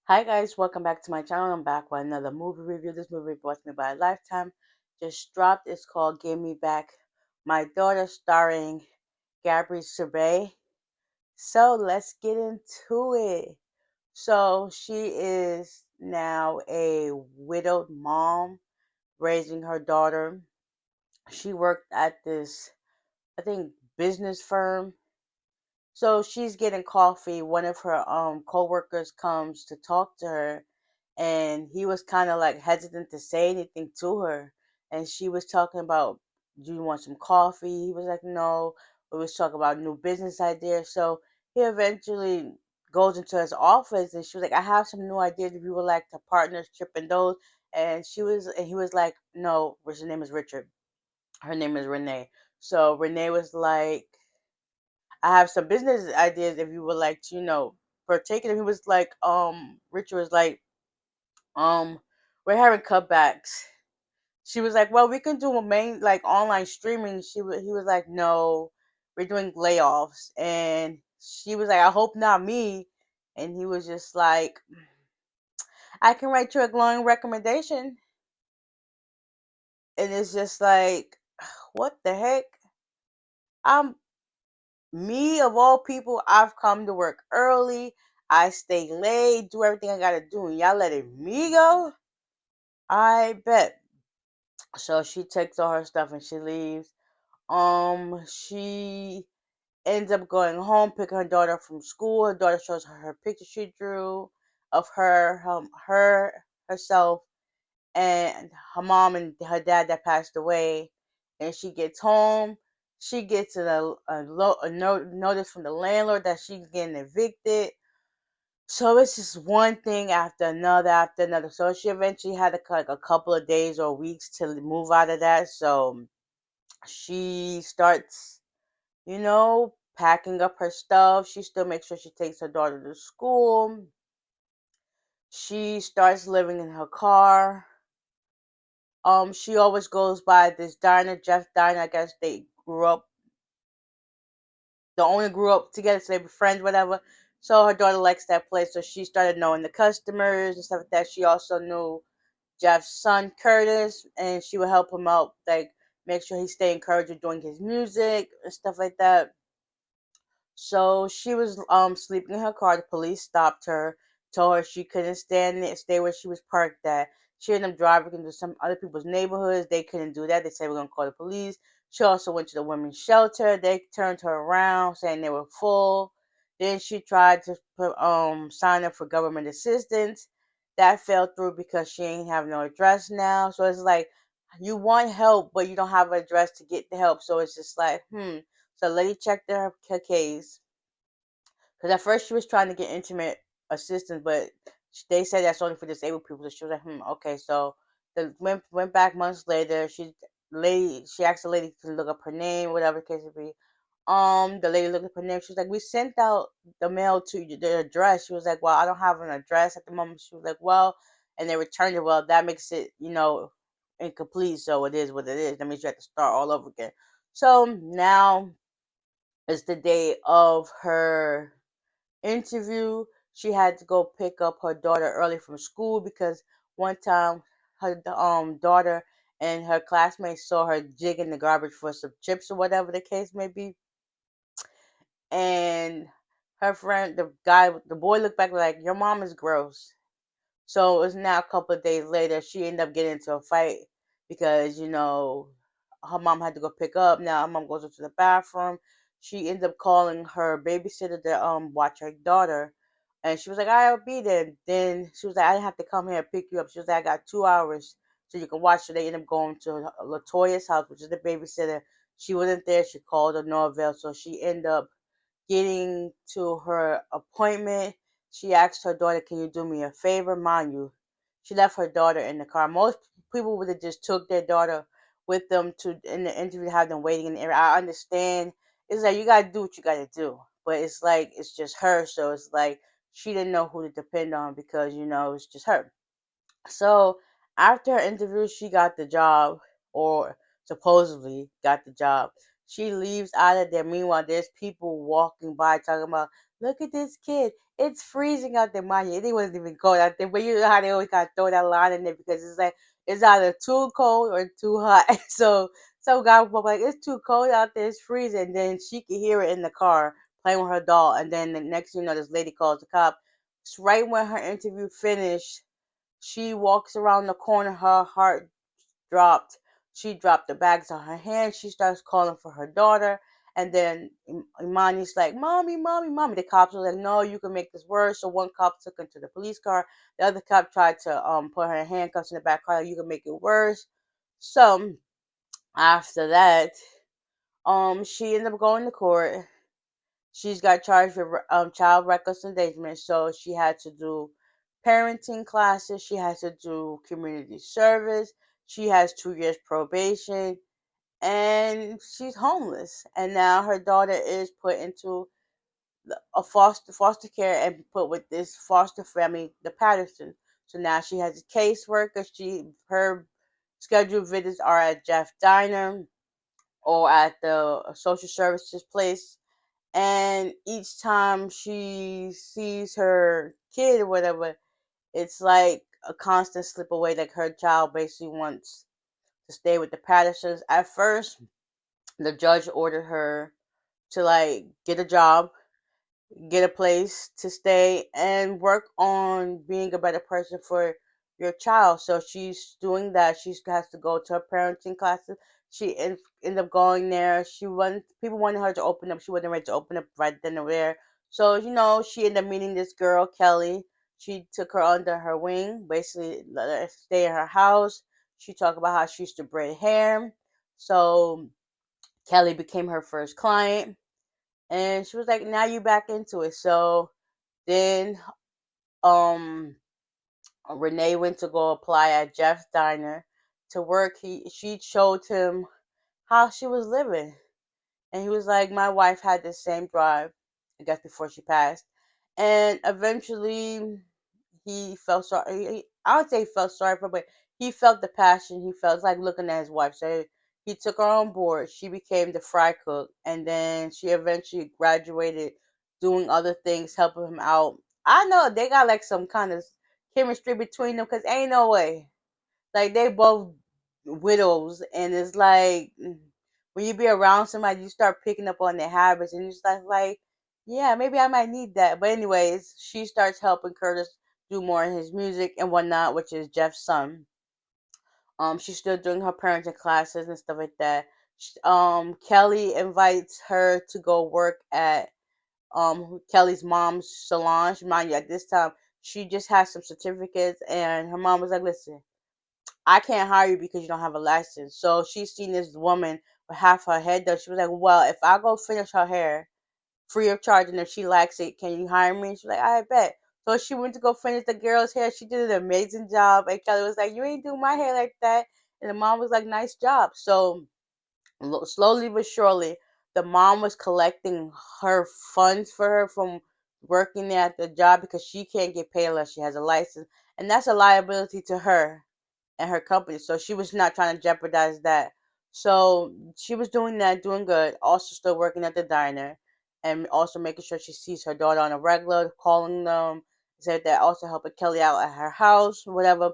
Hi guys, welcome back to my channel. I'm back with another movie review. This movie brought to me by Lifetime. Just dropped. It's called Give Me Back My Daughter, starring Gabri Sirbay. So let's get into it. So she is now a widowed mom raising her daughter. She worked at this, I think, business firm. So she's getting coffee. One of her coworkers comes to talk to her, and he was kind of like hesitant to say anything to her. And she was talking about, "Do you want some coffee?" He was like, "No." We was talking about new business ideas. So he eventually goes into his office, and she was like, "I have some new ideas. If you would like to partnership in those." And he was like, "No," which her name is Richard. Her name is Renee. So Renee was like, "I have some business ideas if you would like to, partake in it." He was like, Richard was like, um, "We're having cutbacks." She was like, "Well, we can do a main like online streaming." He was like, "No, we're doing layoffs." And she was like, "I hope not me." And he was just like, "I can write you a glowing recommendation." And it's just like, what the heck? I'm Me of all people, I've come to work early. I stay late, do everything I gotta do, and y'all letting me go? I bet. So she takes all her stuff and she leaves. She ends up going home, picking her daughter up from school. Her daughter shows her picture she drew of her herself, and her mom and her dad that passed away. And she gets home. She gets notice from the landlord that she's getting evicted. So it's just one thing after another. So she eventually had like a couple of days or weeks to move out of that. So she starts, packing up her stuff. She still makes sure she takes her daughter to school. She starts living in her car. She always goes by this diner, Jeff Diner. I guess the owner grew up together, so they were friends, whatever. So her daughter likes that place, so she started knowing the customers and stuff like that. She also knew Jeff's son Curtis, and she would help him out, like make sure he stay encouraged with doing his music and stuff like that. So she was sleeping in her car. The police stopped her, told her she couldn't stay where she was parked at. She ended up driving into some other people's neighborhoods. They couldn't do that. They said we're gonna call the police. She also went to the women's shelter. They turned her around, saying they were full. Then she tried to sign up for government assistance. That fell through because she ain't have no address now. So it's like you want help, but you don't have an address to get the help. So it's just like, So the lady checked her case, because at first she was trying to get intimate assistance, but they said that's only for disabled people. So she was like, okay. So went back months later. She asked the lady to look up her name, whatever the case would be. The lady looked up her name. She was like, "We sent out the mail to you, the address." She was like, "Well, I don't have an address at the moment." She was like, "Well," and they returned it. Well, that makes it, incomplete. So it is what it is. That means you have to start all over again. So now is the day of her interview. She had to go pick up her daughter early from school because one time her daughter and her classmates saw her jigging the garbage for some chips or whatever the case may be. And her friend, the boy looked back like, "Your mom is gross." So it was now a couple of days later, she ended up getting into a fight because, her mom had to go pick up. Now her mom goes into the bathroom. She ends up calling her babysitter to watch her daughter. And she was like, "I'll be there." Then she was like, "I didn't have to come here and pick you up." She was like, "I got 2 hours so you can watch." So they ended up going to Latoya's house, which is the babysitter. She wasn't there. She called her, no avail. So she ended up getting to her appointment. She asked her daughter, "Can you do me a favor?" Mind you, she left her daughter in the car. Most people would have just took their daughter with them to in the interview, have them waiting in the area. I understand. It's like you gotta do what you gotta do, but it's like it's just her, so it's like she didn't know who to depend on because it's just her. So after her interview, she got the job, or supposedly got the job. She leaves out of there. Meanwhile, there's people walking by talking about, look at this kid. It's freezing out there. Mind you, it wasn't even cold out there. But you know how they always gotta throw that line in there because it's like it's either too cold or too hot. So some guy was like, it's too cold out there, it's freezing. And then she could hear it in the car playing with her doll. And then the next thing you know, this lady calls the cop. It's right when her interview finished, she walks around the corner, her heart dropped. She dropped the bags on her hand. She starts calling for her daughter. And then Imani's like, Mommy, Mommy, Mommy. The cops are like, no, you can make this worse. So one cop took her to the police car. The other cop tried to put her in handcuffs in the back car. Like, you can make it worse. So after that, she ended up going to court. She's got charged with child reckless endangerment. So she had to do parenting classes. She has to do community service. She has 2 years probation, and she's homeless. And now her daughter is put into a foster care and put with this foster family, the Patterson. So now she has a caseworker. Her scheduled visits are at Jeff Diner or at the social services place. And each time she sees her kid or whatever, it's like a constant slip away. Like her child basically wants to stay with the Pattersons. At first, the judge ordered her to like get a job, get a place to stay, and work on being a better person for your child. So she's doing that. She has to go to her parenting classes. Ended up going there. People wanted her to open up. She wasn't ready to open up right then and there. So she ended up meeting this girl, Kelly. She took her under her wing, basically let her stay in her house. She talked about how she used to braid hair. So Kelly became her first client, and she was like, "Now you back into it." So then, um, Renee went to go apply at Jeff's Diner to work. She showed him how she was living, and he was like, "My wife had the same drive, I guess, before she passed." And eventually, he felt sorry. I would say he felt sorry for, but he felt the passion. He felt like looking at his wife. So he took her on board. She became the fry cook, and then she eventually graduated, doing other things, helping him out. I know they got like some kind of chemistry between them, because ain't no way. Like they both widows, and it's like when you be around somebody, you start picking up on their habits, and you start like, yeah, maybe I might need that. But anyways, she starts helping Curtis do more in his music and whatnot, which is Jeff's son. She's still doing her parenting classes and stuff like that. Kelly invites her to go work at Kelly's mom's salon. Mind you, at this time, she just has some certificates, and her mom was like, "Listen, I can't hire you because you don't have a license." So she's seen this woman with half her head done. She was like, "Well, if I go finish her hair free of charge, and if she likes it, can you hire me?" She's like, "I bet." So she went to go finish the girl's hair. She did an amazing job. And Kelly was like, "You ain't do my hair like that." And the mom was like, "Nice job." So slowly but surely, the mom was collecting her funds for her from working there at the job, because she can't get paid unless she has a license. And that's a liability to her and her company. So she was not trying to jeopardize that. So she was doing that, doing good. Also, still working at the diner, and also making sure she sees her daughter on a regular, calling them. Said that, also helping Kelly out at her house, whatever.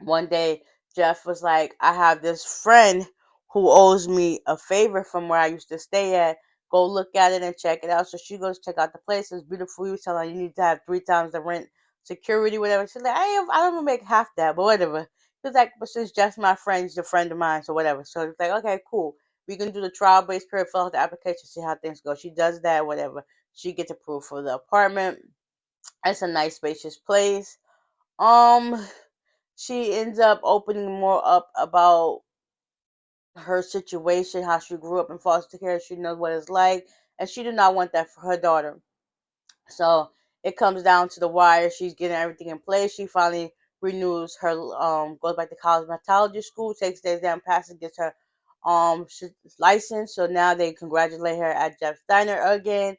One day, Jeff was like, "I have this friend who owes me a favor from where I used to stay at. Go look at it and check it out." So she goes check out the place. It's beautiful. He was telling her, "You need to have 3 times the rent, security, whatever." She's like, I don't even make half that, but whatever." He's like, "But since Jeff's my friend, he's a friend of mine, so whatever." So it's like, "Okay, cool. We can do the trial based period, fill out the application, see how things go." She does that, whatever. She gets approved for the apartment. It's a nice, spacious place. Um, she ends up opening more up about her situation, how she grew up in foster care. She knows what it's like, and she did not want that for her daughter. So it comes down to the wire. She's getting everything in place. She finally renews her, goes back to cosmetology school, takes the exam, passes, gets her license. So now they congratulate her at Jeff's Diner again.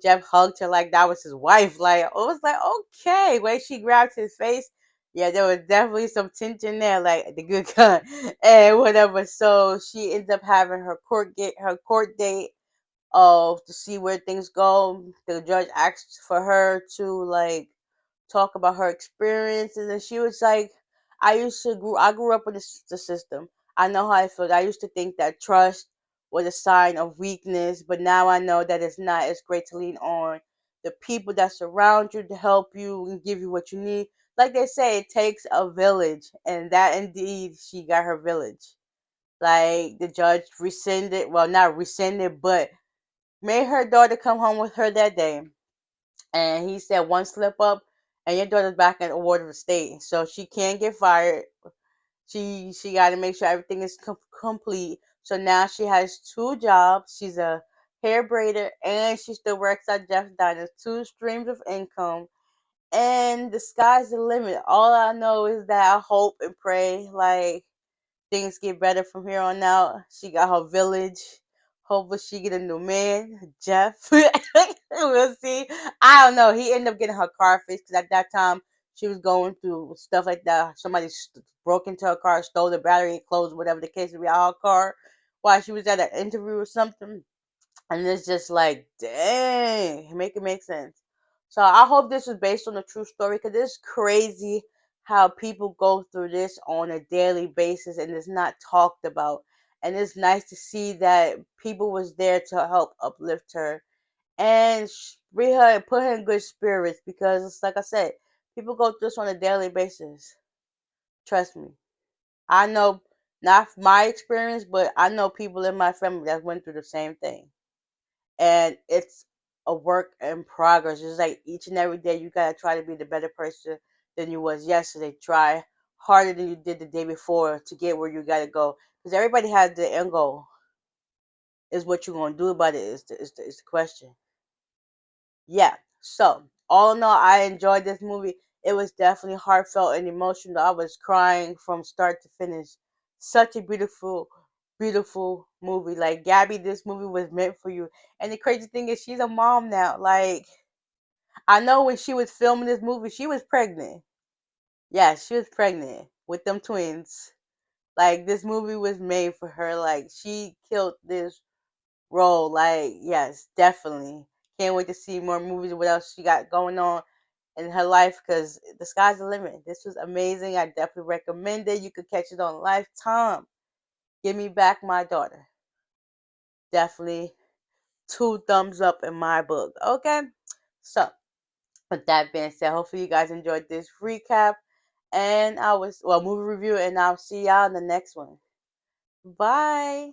Jeff hugged her like that was his wife. Like, it was like, okay, way she grabbed his face. Yeah, there was definitely some tension there, like the good guy and whatever. So she ends up having her court date of to see where things go. The judge asked for her to like talk about her experiences, and she was like, I grew up with the system. I know how I feel. I used to think that trust was a sign of weakness, but now I know that it's not. It's great to lean on the people that surround you to help you and give you what you need. Like they say, it takes a village, and that indeed she got her village. Like the judge rescinded, well, not rescinded, but made her daughter come home with her that day. And he said one slip up, and your daughter's back in the ward of the state, so she can't get fired. She got to make sure everything is complete. So now she has two jobs. She's a hair braider, and she still works at Jeff Diners. Two streams of income, and the sky's the limit. All I know is that I hope and pray like things get better from here on out. She got her village. Hopefully she get a new man, Jeff. We'll see. I don't know. He ended up getting her car fixed because at that time she was going through stuff like that. Somebody broke into her car, stole the battery, clothes, whatever the case may be, out her car while she was at an interview or something. And it's just like, dang, make it make sense. So I hope this is based on a true story because it's crazy how people go through this on a daily basis and it's not talked about. And it's nice to see that people was there to help uplift her and bring her and put her in good spirits because it's like I said, people go through this on a daily basis. Trust me. I know not my experience, but I know people in my family that went through the same thing, and it's a work in progress. It's like each and every day you gotta try to be the better person than you was yesterday. Try harder than you did the day before to get where you gotta go. Because everybody has the end goal. Is what you're gonna do about it is the question. Yeah. So all in all, I enjoyed this movie. It was definitely heartfelt and emotional. I was crying from start to finish. Such a beautiful, beautiful movie. Like Gabby, this movie was meant for you. And the crazy thing is, she's a mom now. Like I know when she was filming this movie, she was pregnant. Yeah, she was pregnant with them twins. Like this movie was made for her. Like she killed this role. Like yes, definitely. Can't wait to see more movies. What else she got going on in her life? Because the sky's the limit. This was amazing. I definitely recommend it. You could catch it on Lifetime. Give me back my daughter. Definitely two thumbs up in my book. Okay, so with that being said, hopefully you guys enjoyed this recap and movie review, and I'll see y'all in the next one. Bye.